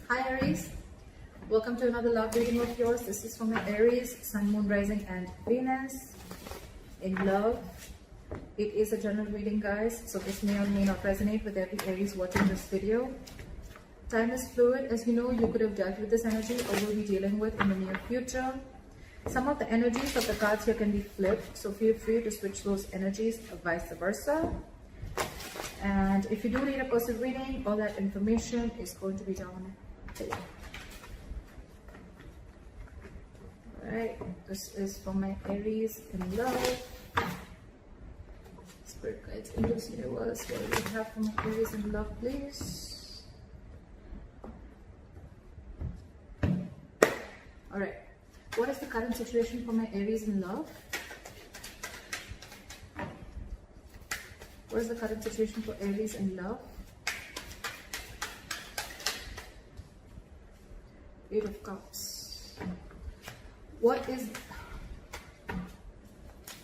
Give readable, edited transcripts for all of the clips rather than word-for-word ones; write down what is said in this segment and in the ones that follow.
Hi Aries, welcome to another love reading of yours. This is for my Aries, Sun, Moon, Rising and Venus in love. It is a general reading, guys, so this may or may not resonate with every Aries watching this video. Time is fluid. As you know, you could have dealt with this energy or will be dealing with in the near future. Some of the energies of the cards here can be flipped, so feel free to switch those energies or vice versa. And if you do need a personal reading, all that information is going to be down below. Alright, this is for my Aries in love. Spirit guides in this universe, what do we have for my Aries in love, please? Alright, what is the current situation for my Aries in love? What is the current situation for Aries in love? Eight of Cups. What is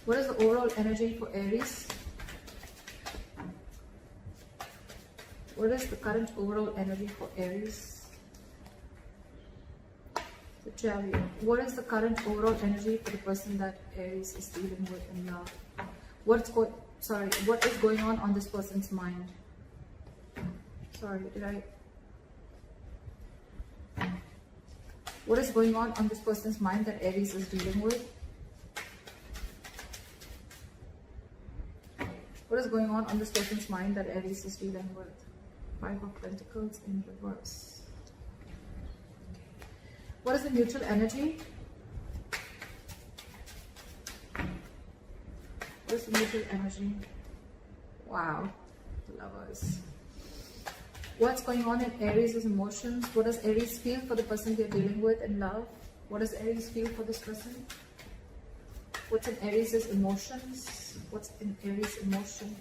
the overall energy for Aries? What is the current overall energy for Aries? The Chariot. What is the current overall energy for the person that Aries is dealing with in love? What is going on this person's mind? What is going on this person's mind that Aries is dealing with? What is going on this person's mind that Aries is dealing with? Five of Pentacles in reverse. What is the mutual energy? What is the mutual energy? Wow, the Lovers. What's going on in Aries' emotions? What does Aries feel for the person they're dealing with in love? What does Aries feel for this person? What's in Aries' emotions? What's in Aries' emotions?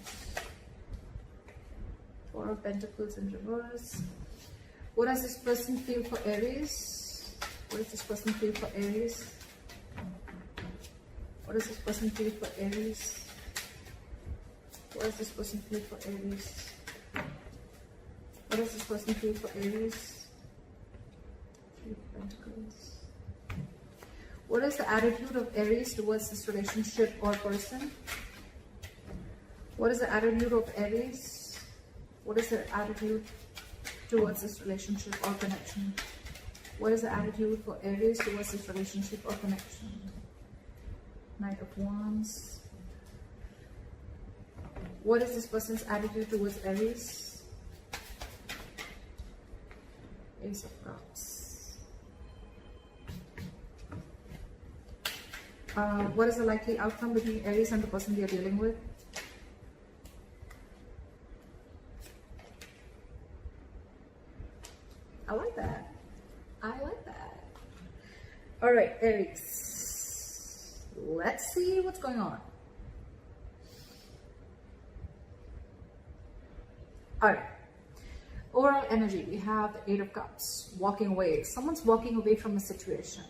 Four of Pentacles in reverse. What does this person feel for Aries? What does this person feel for Aries? What does this person feel for Aries? What does this person feel for Aries? What does this person feel for Aries? Three of Pentacles. What is the attitude of Aries towards this relationship or person? What is the attitude of Aries? What is their attitude towards this relationship or connection? What is the attitude for Aries towards this relationship or connection? Knight of Wands. What is this person's attitude towards Aries? Ace of Cups. What is the likely outcome between Aries and the person they are dealing with? I like that. I like that. All right, Aries. Let's see what's going on. All right. Overall energy, we have the Eight of Cups, walking away. Someone's walking away from a situation.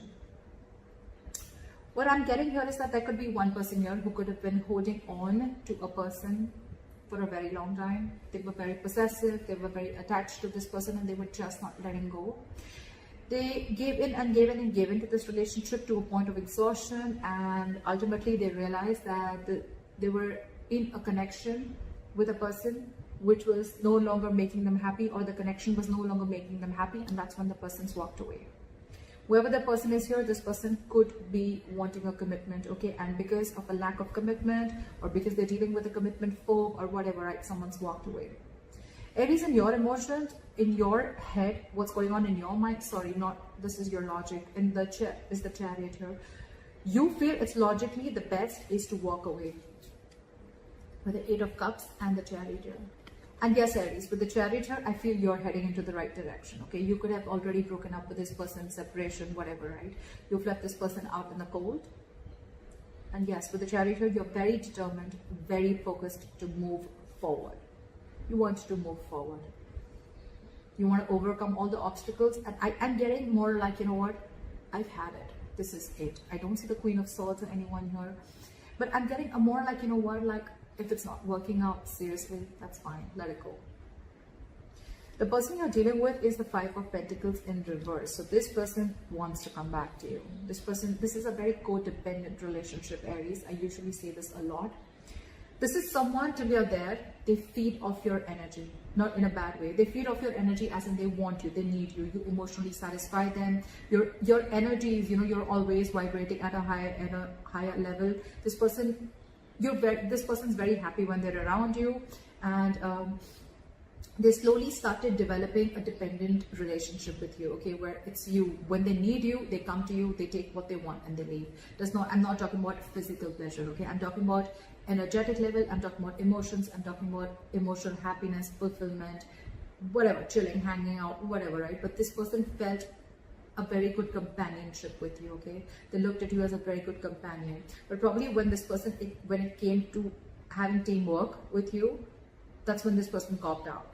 What I'm getting here is that there could be one person here who could have been holding on to a person for a very long time. They were very possessive, they were very attached to this person and they were just not letting go. They gave in and gave in and gave into this relationship to a point of exhaustion, and ultimately they realized that they were in a connection with a person which was no longer making them happy, or the connection was no longer making them happy, and that's when the person's walked away. Whoever the person is here, this person could be wanting a commitment, okay, and because of a lack of commitment, or because they're dealing with a commitment phobe or whatever, right, someone's walked away. Aries, in your emotions, in your head, what's going on in your mind, this is your logic, and the Chariot here. You feel it's logically the best is to walk away with the Eight of Cups and the Chariot here. And yes, Aries, with the Chariot here, I feel you're heading into the right direction, okay? You could have already broken up with this person, separation, whatever, right? You've left this person out in the cold. And yes, with the Chariot here, you're very determined, very focused to move forward. You want to move forward. You want to overcome all the obstacles. And I'm getting more like, you know what? I've had it. This is it. I don't see the Queen of Swords or anyone here. But I'm getting a more like, you know what? Like, if it's not working out, seriously, that's fine. Let it go. The person you're dealing with is the Five of Pentacles in reverse. So this person wants to come back to you. This is a very codependent relationship, Aries. I usually say this a lot. This is someone, till you're there, they feed off your energy, not in a bad way. They feed off your energy as in they want you, they need you, you emotionally satisfy them. Your energy is, you're always vibrating at a higher level. This person, this person's very happy when they're around you, and they slowly started developing a dependent relationship with you, okay, where it's you. When they need you, they come to you, they take what they want and they leave. I'm not talking about physical pleasure, okay? I'm talking about energetic level, I'm talking about emotions, I'm talking about emotional happiness, fulfillment, whatever, chilling, hanging out, whatever, right? But this person felt a very good companionship with you, okay? They looked at you as a very good companion. But probably when this person, when it came to having teamwork with you, that's when this person copped out.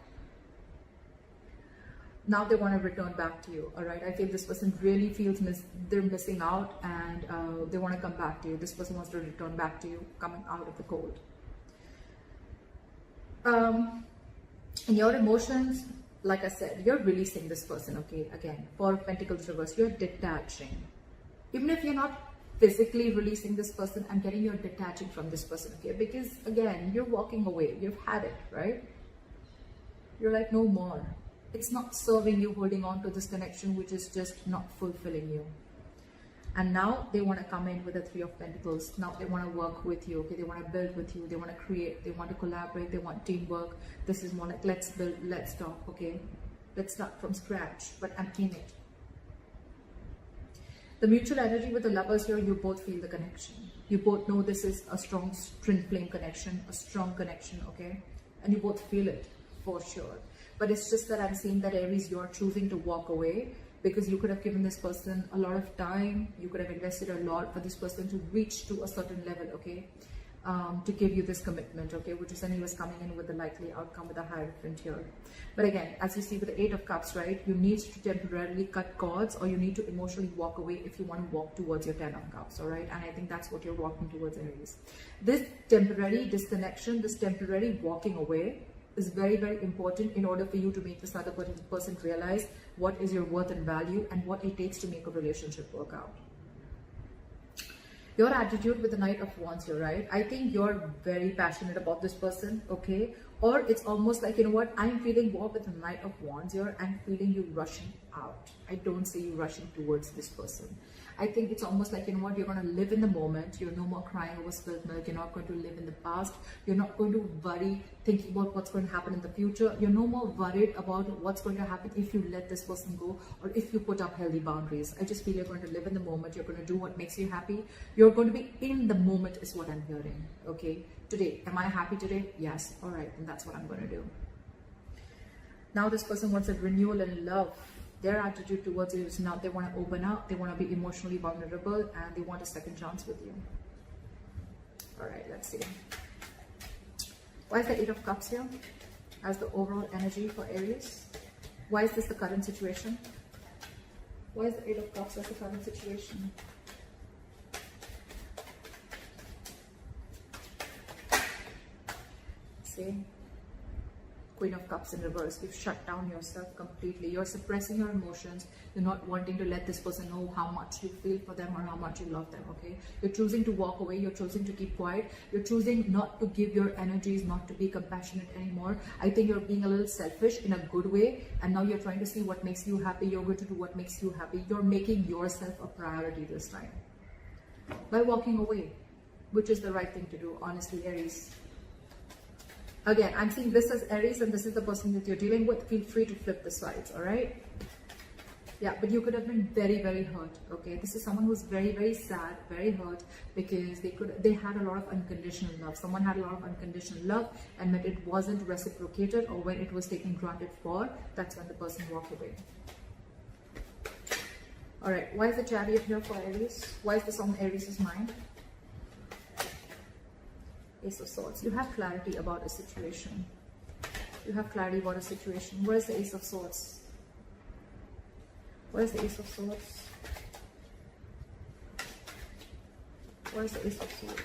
Now they want to return back to you, all right? I feel this person really feels they're missing out, and they want to come back to you. This person wants to return back to you, coming out of the cold. In your emotions, like I said, you're releasing this person, okay? Again, Four of Pentacles reverse, you're detaching. Even if you're not physically releasing this person, I'm getting you're detaching from this person, okay? Because again, you're walking away. You've had it, right? You're like, no more. It's not serving you, holding on to this connection, which is just not fulfilling you. And now they want to come in with the Three of Pentacles. Now they want to work with you, okay? They want to build with you. They want to create. They want to collaborate. They want teamwork. This is more like, let's build, let's talk, okay? Let's start from scratch, but I'm in it. The mutual energy with the lovers here, you both feel the connection. You both know this is a strong twin flame connection, a strong connection, okay? And you both feel it for sure. But it's just that I'm seeing that, Aries, you're choosing to walk away because you could have given this person a lot of time. You could have invested a lot for this person to reach to a certain level, okay? To give you this commitment, okay? Which is then he was coming in with the likely outcome with a Hierophant here. But again, as you see with the Eight of Cups, right? You need to temporarily cut cords, or you need to emotionally walk away if you want to walk towards your Ten of Cups, all right? And I think that's what you're walking towards, Aries. This temporary disconnection, this temporary walking away is very, very important in order for you to make this other person realize what is your worth and value and what it takes to make a relationship work out. Your attitude with the Knight of Wands here, right? I think you're very passionate about this person, okay? Or it's almost like, you know what, I'm feeling more with the Knight of Wands here. I'm feeling you rushing out. I don't see you rushing towards this person. I think it's almost like, you know what, you're going to live in the moment. You're no more crying over spilled milk. You're not going to live in the past. You're not going to worry, thinking about what's going to happen in the future. You're no more worried about what's going to happen if you let this person go or if you put up healthy boundaries. I just feel you're going to live in the moment. You're going to do what makes you happy. You're going to be in the moment is what I'm hearing, okay? Today, am I happy today? Yes. All right, and that's what I'm going to do. Now this person wants a renewal in love. Their attitude towards you is now they want to open up, they want to be emotionally vulnerable, and they want a second chance with you. All right, let's see. Why is the Eight of Cups here as the overall energy for Aries? Why is this the current situation? Why is the Eight of Cups as the current situation? See? Queen of Cups in reverse. You've shut down yourself completely. You're suppressing your emotions. You're not wanting to let this person know how much you feel for them or how much you love them, okay? You're choosing to walk away. You're choosing to keep quiet. You're choosing not to give your energies, not to be compassionate anymore. I think you're being a little selfish in a good way, and now you're trying to see what makes you happy. You're going to do what makes you happy. You're making yourself a priority this time by walking away, which is the right thing to do, honestly, Aries. Again, I'm seeing this as Aries and this is the person that you're dealing with. Feel free to flip the sides, all right? Yeah, but you could have been very, very hurt, okay? This is someone who's very, very sad, very hurt because they had a lot of unconditional love. Someone had a lot of unconditional love, and when it wasn't reciprocated or when it was taken granted for, that's when the person walked away. All right, why is the Chariot here for Aries? Why is this on Aries' mind? Ace of Swords. You have clarity about a situation. You have clarity about a situation. Where is the Ace of Swords? Where is the Ace of Swords? Where is the Ace of Swords?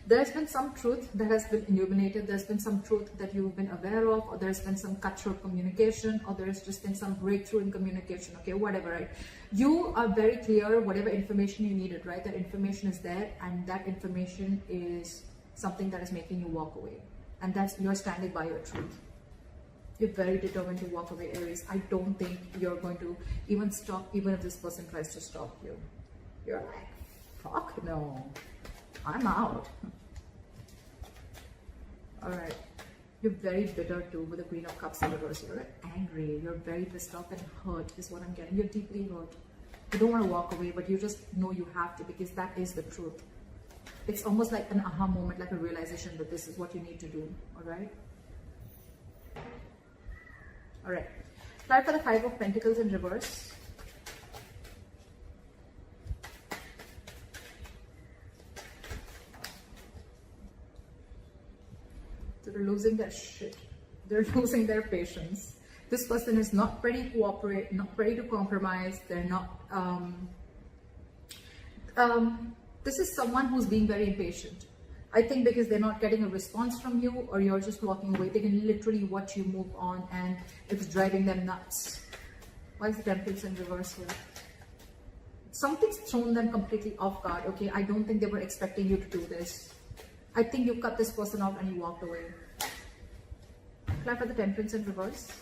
There's been some truth that has been illuminated. There's been some truth that you've been aware of, or there's been some cutthroat communication, or there's just been some breakthrough in communication, okay, whatever, right? You are very clear, whatever information you needed, right? That information is there, and that information is something that is making you walk away. And that's, you're standing by your truth. You're very determined to walk away, Aries. I don't think you're going to even stop, even if this person tries to stop you. You're like, fuck no, I'm out. All right. You're very bitter too with the Queen of Cups in reverse. You're angry. You're very pissed off and hurt is what I'm getting. You're deeply hurt. You don't want to walk away, but you just know you have to, because that is the truth. It's almost like an aha moment, like a realization that this is what you need to do. All right. All right. Try for the Five of Pentacles in reverse. They're losing their shit. They're losing their patience. This person is not ready to cooperate, not ready to compromise. They're not. This is someone who's being very impatient. I think because they're not getting a response from you, or you're just walking away. They can literally watch you move on, and it's driving them nuts. Why is the Temperance in reverse here? Something's thrown them completely off guard. Okay, I don't think they were expecting you to do this. I think you cut this person out and you walked away. Apply for the Temperance in reverse.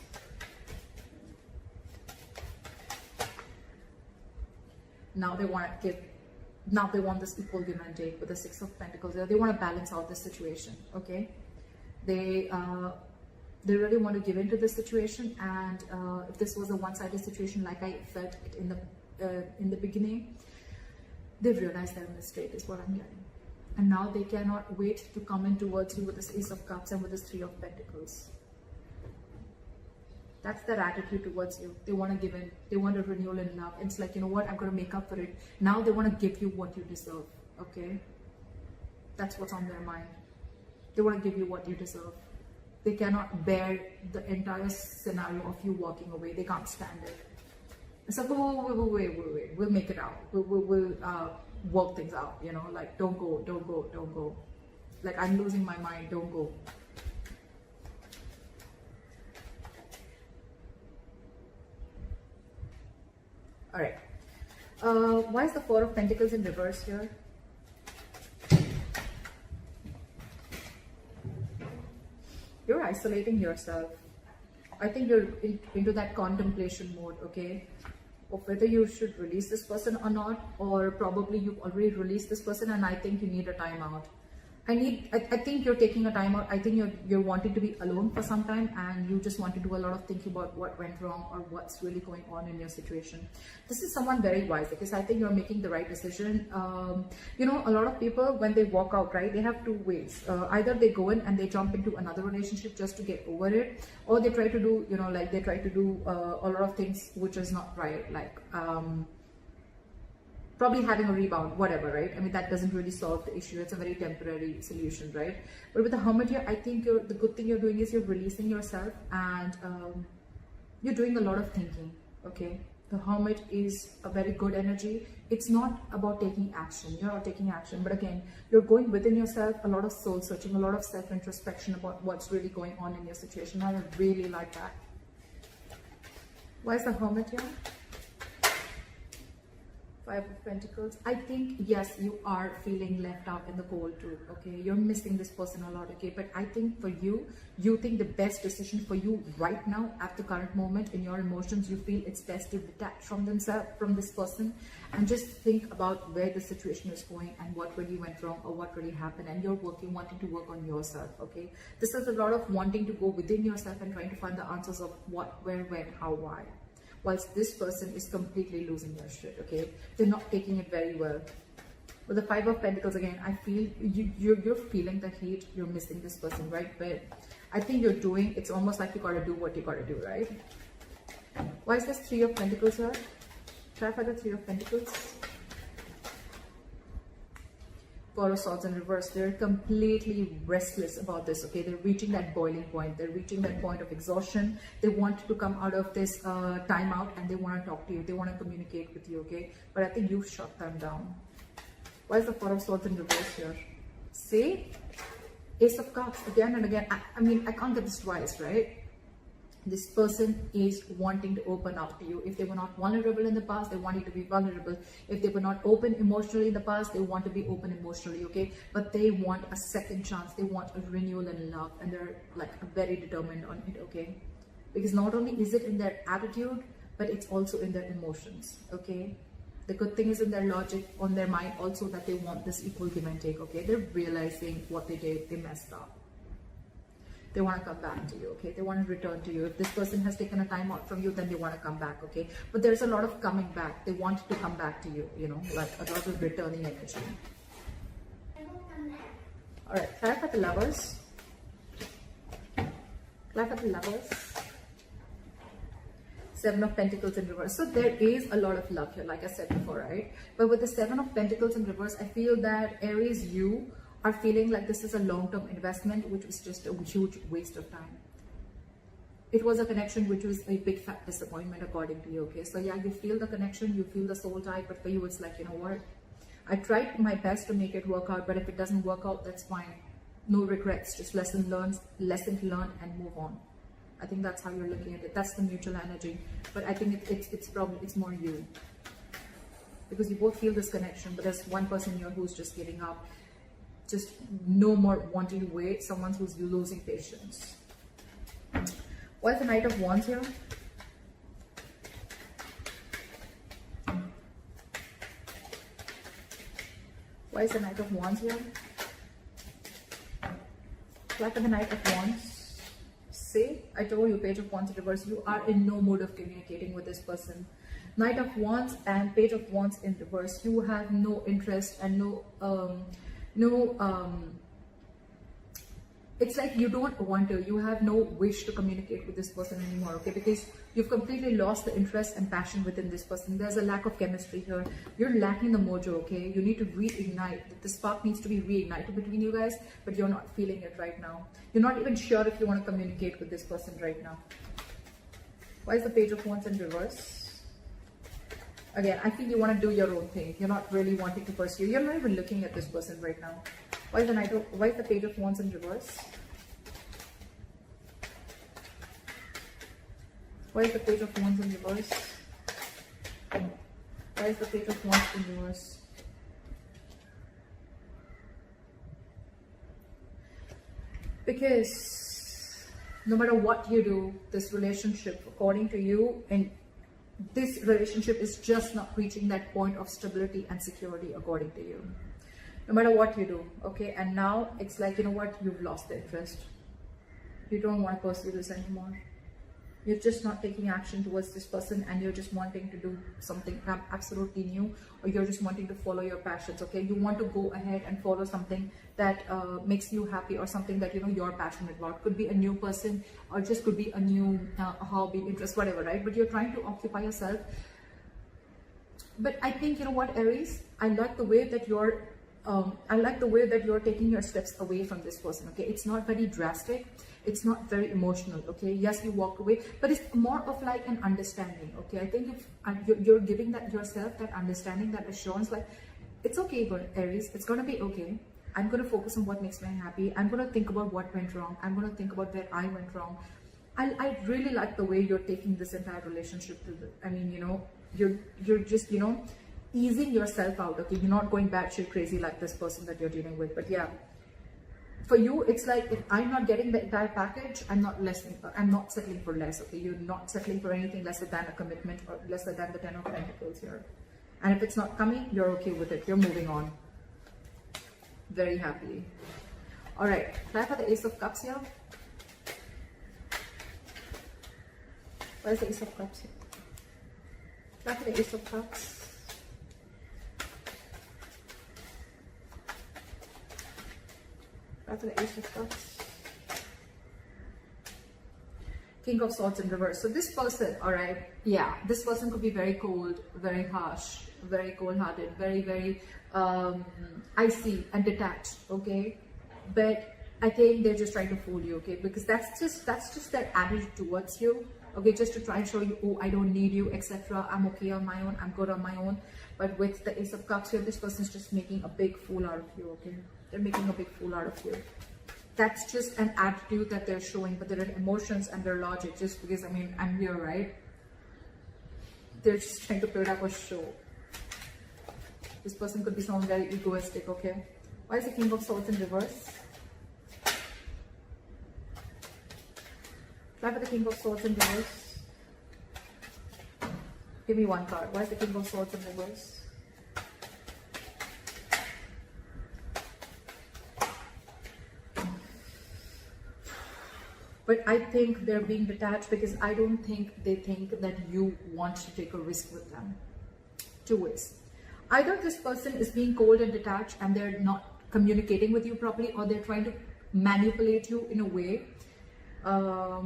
Now they want to give. Now they want this equal give and take with the Six of Pentacles. They want to balance out this situation. Okay, they really want to give into this situation, and if this was a one-sided situation, like I felt it in the beginning, they've realized their mistake is what I'm getting, and now they cannot wait to come in towards you with this Ace of Cups and with this Three of Pentacles. That's their attitude towards you. They want to give in. They want a renewal in love. It's like, you know what, I'm going to make up for it. Now they want to give you what you deserve. Okay? That's what's on their mind. They want to give you what you deserve. They cannot bear the entire scenario of you walking away. They can't stand it. It's like, wait. We'll make it out. We'll work things out. You know, like, don't go. Like, I'm losing my mind. Don't go. All right. Why is the Four of Pentacles in reverse here? You're isolating yourself. I think you're into that contemplation mode, okay? Of whether you should release this person or not, or probably you've already released this person and I think you need a timeout. I think you're taking a time out. I think you're wanting to be alone for some time, and you just want to do a lot of thinking about what went wrong or what's really going on in your situation. This is someone very wise, because I think you're making the right decision. You know, a lot of people, when they walk out, right, they have two ways. Either they go in and they jump into another relationship just to get over it, or they try to do, you know, like they try to do a lot of things which is not right, like probably having a rebound, whatever, right? I mean, that doesn't really solve the issue. It's a very temporary solution, right? But with the Hermit here, I think the good thing you're doing is you're releasing yourself, and you're doing a lot of thinking, okay? The Hermit is a very good energy. It's not about taking action. You're not taking action, but again, you're going within yourself, a lot of soul searching, a lot of self-introspection about what's really going on in your situation. I really like that. Why is the Hermit here? Five of Pentacles. I think, yes, you are feeling left out in the cold too, okay? You're missing this person a lot, okay? But I think for you, you think the best decision for you right now, at the current moment, in your emotions, you feel it's best to detach from this person, and just think about where the situation is going and what really went wrong or what really happened, and you're wanting to work on yourself, okay? This is a lot of wanting to go within yourself and trying to find the answers of what, where, when, how, why. Whilst this person is completely losing their shit, okay? They're not taking it very well. With the Five of Pentacles, again, I feel you're feeling the hate. You're missing this person, right? But I think you're doing, it's almost like you gotta do what you gotta do, right? Why is this Three of Pentacles here? Try for the Three of Pentacles. Four of Swords in reverse. They're completely restless about this, okay? They're reaching that boiling point. They're reaching that point of exhaustion. They want to come out of this timeout, and they want to talk to you. They want to communicate with you, okay? But I think you've shut them down. Why is the Four of Swords in reverse here? See, Ace of Cups again and again. I mean, I can't get this twice, right? This person is wanting to open up to you. If they were not vulnerable in the past, they want you to be vulnerable. If they were not open emotionally in the past, they want to be open emotionally, okay? But they want a second chance. They want a renewal in love, and they're like very determined on it, okay? Because not only is it in their attitude, but it's also in their emotions, okay? The good thing is in their logic, on their mind also, that they want this equal give and take, okay? They're realizing what they did, they messed up. They want to come back to you, okay? They want to return to you. If this person has taken a time out from you, then they want to come back, okay? But there's a lot of coming back. They want to come back to you, you know, like a lot of returning energy. All right, clarify the Lovers. Clarify the Lovers. Seven of Pentacles in reverse. So there is a lot of love here, like I said before, right? But with the Seven of Pentacles in reverse, I feel that Aries, you are feeling like this is a long-term investment, which was just a huge waste of time. It was a connection which was a big fat disappointment according to you, okay? So yeah, you feel the connection, you feel the soul tie, but for you it's like, you know what? I tried my best to make it work out, but if it doesn't work out, that's fine. No regrets, just lesson learned, and move on. I think that's how you're looking at it. That's the mutual energy. But I think it's more you. Because you both feel this connection, but there's one person here who's just giving up. Just no more wanting to wait. Someone who's losing patience. Why is the Knight of Wands here? Why is the Knight of Wands here? Why for the Knight of Wands? See, I told you, Page of Wands in reverse. You are in no mood of communicating with this person. Knight of Wands and Page of Wands in reverse. You have no interest and it's like you don't want to, you have no wish to communicate with this person anymore, okay? Because you've completely lost the interest and passion within this person. There's a lack of chemistry here. You're lacking the mojo, okay? You need to reignite. The spark needs to be reignited between you guys, but you're not feeling it right now. You're not even sure if you want to communicate with this person right now. Why is the Page of Wands in reverse? Again, I think you want to do your own thing. You're not really wanting to pursue. You're not even looking at this person right now. Why is the Page of Wands in reverse? Why is the Page of Wands in reverse? Why is the Page of Wands in reverse? Because no matter what you do, this relationship, according to you, and this relationship is just not reaching that point of stability and security according to you. No matter what you do, okay? And now it's like, you know what? You've lost the interest. You don't want to pursue this anymore. You're just not taking action towards this person, and you're just wanting to do something absolutely new, or you're just wanting to follow your passions, okay? You want to go ahead and follow something that makes you happy, or something that, you know, you're passionate about. Could be a new person, or just could be a new hobby, interest, whatever, right? But you're trying to occupy yourself. But I think, you know what, Aries? I like the way that you're taking your steps away from this person, okay? It's not very drastic. It's not very emotional, okay? Yes, you walk away, but it's more of like an understanding, okay? I think if you're giving that yourself, that understanding, that assurance, like, it's okay, but Aries, it's gonna be okay. I'm gonna focus on what makes me happy. I'm gonna think about what went wrong. I'm gonna think about where I went wrong. I really like the way you're taking this entire relationship to the, I mean, you know, you're just, you know, easing yourself out, okay? You're not going batshit crazy like this person that you're dealing with. But yeah, for you, it's like, if I'm not getting the entire package, I'm not settling for less, okay? You're not settling for anything lesser than a commitment, or lesser than the 10 of Pentacles here. And if it's not coming, you're okay with it. You're moving on very happily. All right, try for the Ace of Cups here. Where's the Ace of Cups here? Try for the Ace of Cups. After the Ace of Cups. King of Swords in reverse. So this person, all right, yeah, this person could be very cold, very harsh, very cold-hearted, very icy and detached, okay? But I think they're just trying to fool you, okay? Because that's just their attitude towards you, okay? Just to try and show you, oh, I don't need you, etc. I'm okay on my own. I'm good on my own. But with the Ace of Cups here, this person's just making a big fool out of you, okay? They're making a big fool out of you. That's just an attitude that they're showing, but their emotions and their logic, just because, I mean, I'm here, right? They're just trying to put up a show. This person could be someone very egoistic, okay? Why is the King of Swords in reverse? Why for the King of Swords in reverse? Give me one card. Why is the King of Swords in reverse? But I think they're being detached because I don't think they think that you want to take a risk with them. Two ways. Either this person is being cold and detached and they're not communicating with you properly, or they're trying to manipulate you in a way.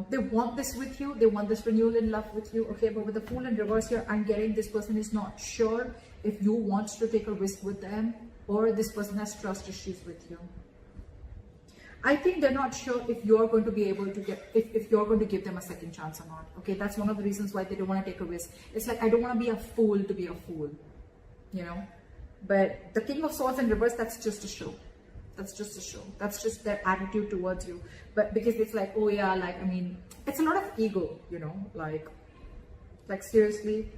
They want this with you. They want this renewal in love with you. Okay, but with the Fool in reverse here, I'm getting this person is not sure if you want to take a risk with them, or this person has trust issues with you. I think they're not sure if you're going to be able to get, if you're going to give them a second chance or not. Okay, that's one of the reasons why they don't want to take a risk. It's like, I don't want to be a fool to be a fool, you know. But the King of Swords in reverse, that's just a show. That's just a show. That's just their attitude towards you. But because it's like, oh yeah, like, I mean, it's a lot of ego, you know, like seriously.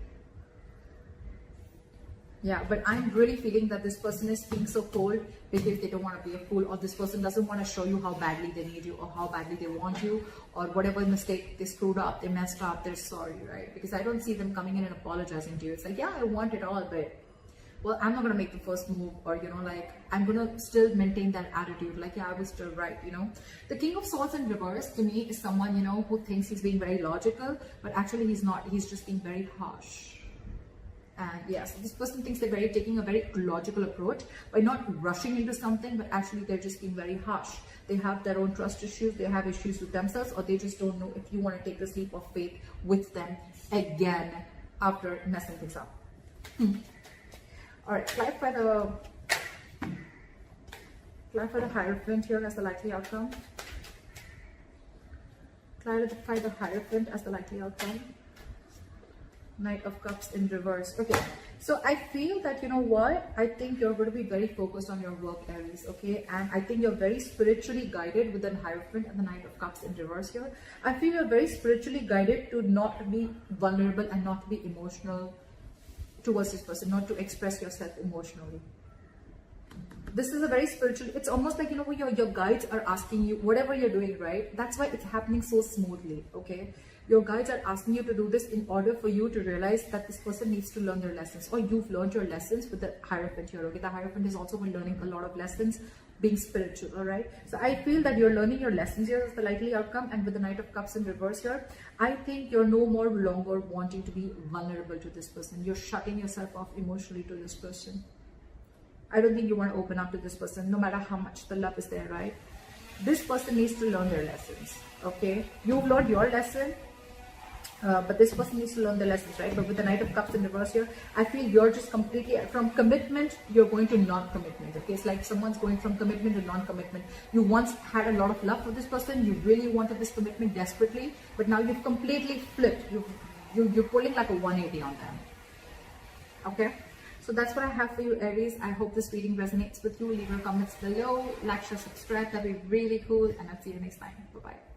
Yeah, but I'm really feeling that this person is being so cold because they don't want to be a fool, or this person doesn't want to show you how badly they need you, or how badly they want you, or whatever mistake they screwed up, they messed up, they're sorry, right? Because I don't see them coming in and apologizing to you. It's like, yeah, I want it all, but, well, I'm not going to make the first move, or, you know, like, I'm going to still maintain that attitude, like, yeah, I was still right, you know. The King of Swords in reverse, to me, is someone, you know, who thinks he's being very logical, but actually he's not. He's just being very harsh. And yes, this person thinks they're taking a very logical approach by not rushing into something, but actually they're just being very harsh. They have their own trust issues, they have issues with themselves, or they just don't know if you want to take this leap of faith with them again after messing things up. All right, clarify the Hierophant here as the likely outcome. Clarify the Hierophant as the likely outcome. Knight of Cups in reverse. Okay, so I feel that, you know what, I think you're going to be very focused on your work, Aries, okay? And I think you're very spiritually guided with the Hierophant and the Knight of Cups in reverse here. I feel you're very spiritually guided to not be vulnerable and not be emotional towards this person, not to express yourself emotionally. This is a very spiritual, it's almost like, you know, your guides are asking you, whatever you're doing, right? That's why it's happening so smoothly, okay? Your guides are asking you to do this in order for you to realize that this person needs to learn their lessons, or you've learned your lessons with the Hierophant here, okay? The Hierophant has also been learning a lot of lessons being spiritual, all right? So I feel that you're learning your lessons here as the likely outcome, and with the Knight of Cups in reverse here, I think you're no more longer wanting to be vulnerable to this person. You're shutting yourself off emotionally to this person. I don't think you want to open up to this person, no matter how much the love is there, right? This person needs to learn their lessons, okay? You've learned your lesson, but this person needs to learn the lessons, right? But with the Knight of Cups in reverse here, I feel you're just completely, from commitment, you're going to non-commitment, okay? It's like someone's going from commitment to non-commitment. You once had a lot of love for this person, you really wanted this commitment desperately, but now you've completely flipped. You're pulling like a 180 on them, okay? So that's what I have for you, Aries. I hope this reading resonates with you. Leave your comments below, like, share, subscribe. That'd be really cool, and I'll see you next time. Bye-bye.